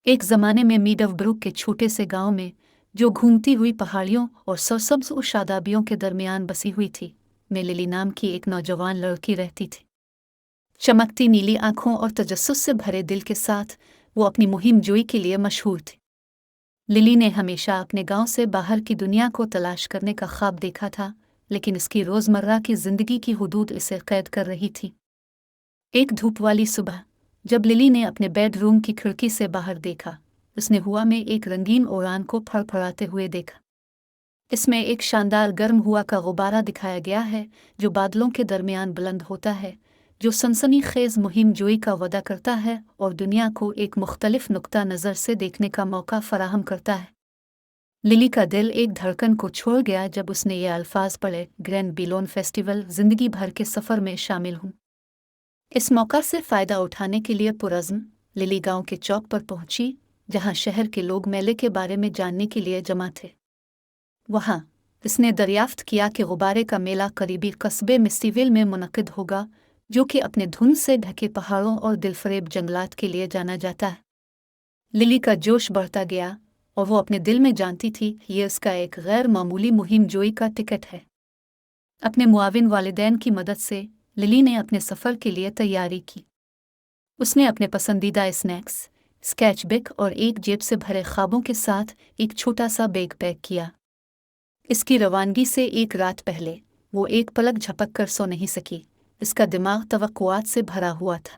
एक ज़माने में मीडवब्रुक के छोटे से गांव में, जो घूमती हुई पहाड़ियों और सरसब्ज और शादाबियों के दरमियान बसी हुई थी, में लिली नाम की एक नौजवान लड़की रहती थी। चमकती नीली आंखों और तजस्सुस से भरे दिल के साथ वो अपनी मुहिम जोई के लिए मशहूर थी। लिली ने हमेशा अपने गांव से बाहर की दुनिया को तलाश करने का ख्वाब देखा था, लेकिन इसकी रोज़मर्रा की ज़िंदगी की हुदूद इसे कैद कर रही थी। एक धूप वाली सुबह, जब लिली ने अपने बेडरूम की खिड़की से बाहर देखा, उसने हुआ में एक रंगीन उड़ान को फड़फड़ाते हुए देखा। इसमें एक शानदार गर्म हुआ का गुब्बारा दिखाया गया है, जो बादलों के दरमियान बुलंद होता है, जो सनसनीखेज मुहिम जोई का वदा करता है और दुनिया को एक मुख्तलिफ नुक्ता नज़र से देखने का मौका फराहम करता है। लिली का दिल एक धड़कन को छोड़ गया जब उसने ये अल्फाज पढ़े, ग्रैंड बिलोन फेस्टिवल ज़िंदगी भर के सफ़र में शामिल हूँ। इस मौका से फ़ायदा उठाने के लिए पुरज़्म लिली गांव के चौक पर पहुंची, जहां शहर के लोग मेले के बारे में जानने के लिए जमा थे। वहां इसने दरियाफ्त किया कि गुब्बारे का मेला करीबी कस्बे मिस्टीविल में मुनक़िद होगा, जो कि अपने धुंध से ढके पहाड़ों और दिलफरेब जंगलात के लिए जाना जाता है। लिली का जोश बढ़ता गया और वो अपने दिल में जानती थी ये उसका एक गैर मामूली मुहिम जोई का टिकट है। अपने मुआविन वालिदैन की मदद से लिली ने अपने सफ़र के लिए तैयारी की। उसने अपने पसंदीदा स्नैक्स, स्केचबुक और एक जेब से भरे ख्वाबों के साथ एक छोटा सा बैग पैक किया। इसकी रवानगी से एक रात पहले वो एक पलक झपक कर सो नहीं सकी। इसका दिमाग तवक्कुआत से भरा हुआ था।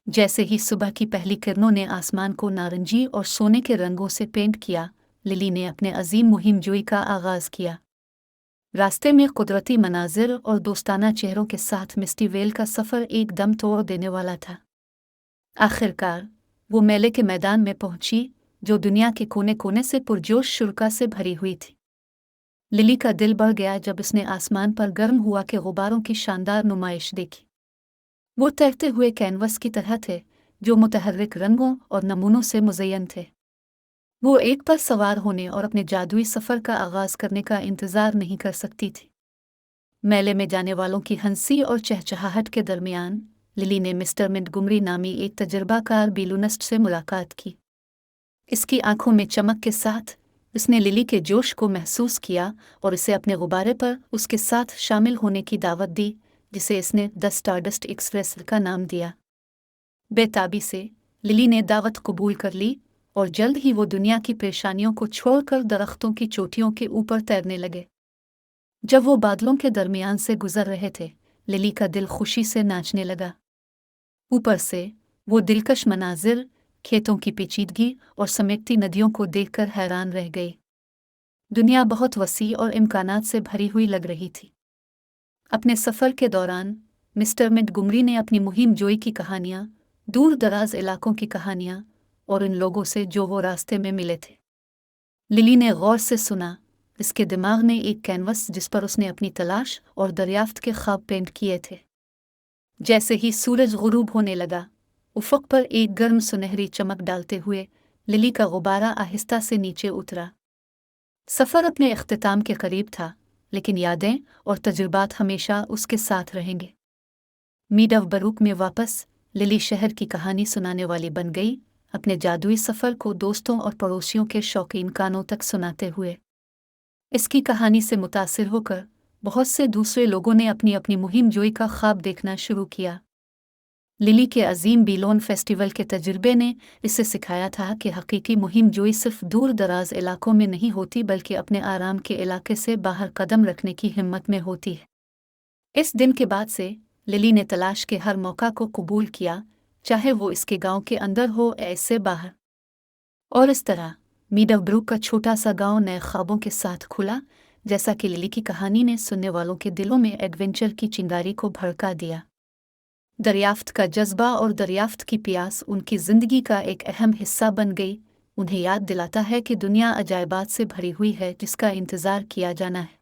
जैसे ही सुबह की पहली किरणों ने आसमान को नारंगी और सोने के रंगों से पेंट किया, लिली ने अपने अजीम मुहिम जोई का आगाज़ किया। रास्ते में कुदरती मनाजिर और दोस्ताना चेहरों के साथ मिस्टीवेल का सफ़र एकदम तोड़ देने वाला था। आखिरकार वो मेले के मैदान में पहुंची, जो दुनिया के कोने कोने से पुरजोश शुरा से भरी हुई थी। लिली का दिल बढ़ गया जब उसने आसमान पर गर्म हुआ के गुब्बारों की शानदार नुमाइश देखी। वो तैरते हुए कैनवस की तरह थे, जो मुतहर्रिक रंगों और नमूनों से मुज़य्यन थे। वो एक पर सवार होने और अपने जादुई सफ़र का आगाज़ करने का इंतज़ार नहीं कर सकती थी। मेले में जाने वालों की हंसी और चहचहाहट के दरमियान लिली ने मिस्टर मोंटगोमरी नामी एक तजुर्बाकार बिलूनिस्ट से मुलाकात की। इसकी आंखों में चमक के साथ उसने लिली के जोश को महसूस किया और इसे अपने गुब्बारे पर उसके साथ शामिल होने की दावत दी, जिसे इसने द स्टारडस्ट एक्सप्रेस का नाम दिया। बेताबी से लिली ने दावत कबूल कर ली और जल्द ही वो दुनिया की परेशानियों को छोड़कर दरख्तों की चोटियों के ऊपर तैरने लगे। जब वो बादलों के दरमियान से गुजर रहे थे, लिली का दिल खुशी से नाचने लगा। ऊपर से वो दिलकश मनाजिर, खेतों की पेचीदगी और समेटती नदियों को देखकर हैरान रह गई। दुनिया बहुत वसी और इम्कानात से भरी हुई लग रही थी। अपने सफ़र के दौरान मिस्टर मोंटगोमरी ने अपनी मुहिम जोई की कहानियाँ, दूर दराज इलाकों की कहानियाँ और उन लोगों से जो वो रास्ते में मिले थे, लिली ने गौर से सुना। इसके दिमाग में एक कैनवस जिस पर उसने अपनी तलाश और दरियाफ्त के ख्वाब पेंट किए थे। जैसे ही सूरज गुरूब होने लगा, उफ़क़ पर एक गर्म सुनहरी चमक डालते हुए लिली का गुब्बारा आहिस्ता से नीचे उतरा। सफ़र अपने इख्तिताम के करीब था, लेकिन यादें और तजुर्बात हमेशा उसके साथ रहेंगे। मीडवब्रुक में वापस लिली शहर की कहानी सुनाने वाली बन गई, अपने जादुई सफ़र को दोस्तों और पड़ोसियों के शौकीन कानों तक सुनाते हुए। इसकी कहानी से मुतासिर होकर बहुत से दूसरे लोगों ने अपनी अपनी मुहिम जोई का ख्वाब देखना शुरू किया। लिली के अजीम बिलोन फेस्टिवल के तजुर्बे ने इसे सिखाया था कि हकीकी मुहिम जोई सिर्फ दूर दराज इलाकों में नहीं होती, बल्कि अपने आराम के इलाके से बाहर कदम रखने की हिम्मत में होती है। इस दिन के बाद से लिली ने तलाश के हर मौका को कबूल किया, चाहे वो इसके गांव के अंदर हो या इससे बाहर। और इस तरह मीडवब्रुक का छोटा सा गांव नए ख्वाबों के साथ खुला, जैसा कि लिली की कहानी ने सुनने वालों के दिलों में एडवेंचर की चिंगारी को भड़का दिया। दरियाफ्त का जज्बा और दरियाफ्त की प्यास उनकी ज़िंदगी का एक अहम हिस्सा बन गई। उन्हें याद दिलाता है कि दुनिया अजायबात से भरी हुई है, जिसका इंतज़ार किया जाना है।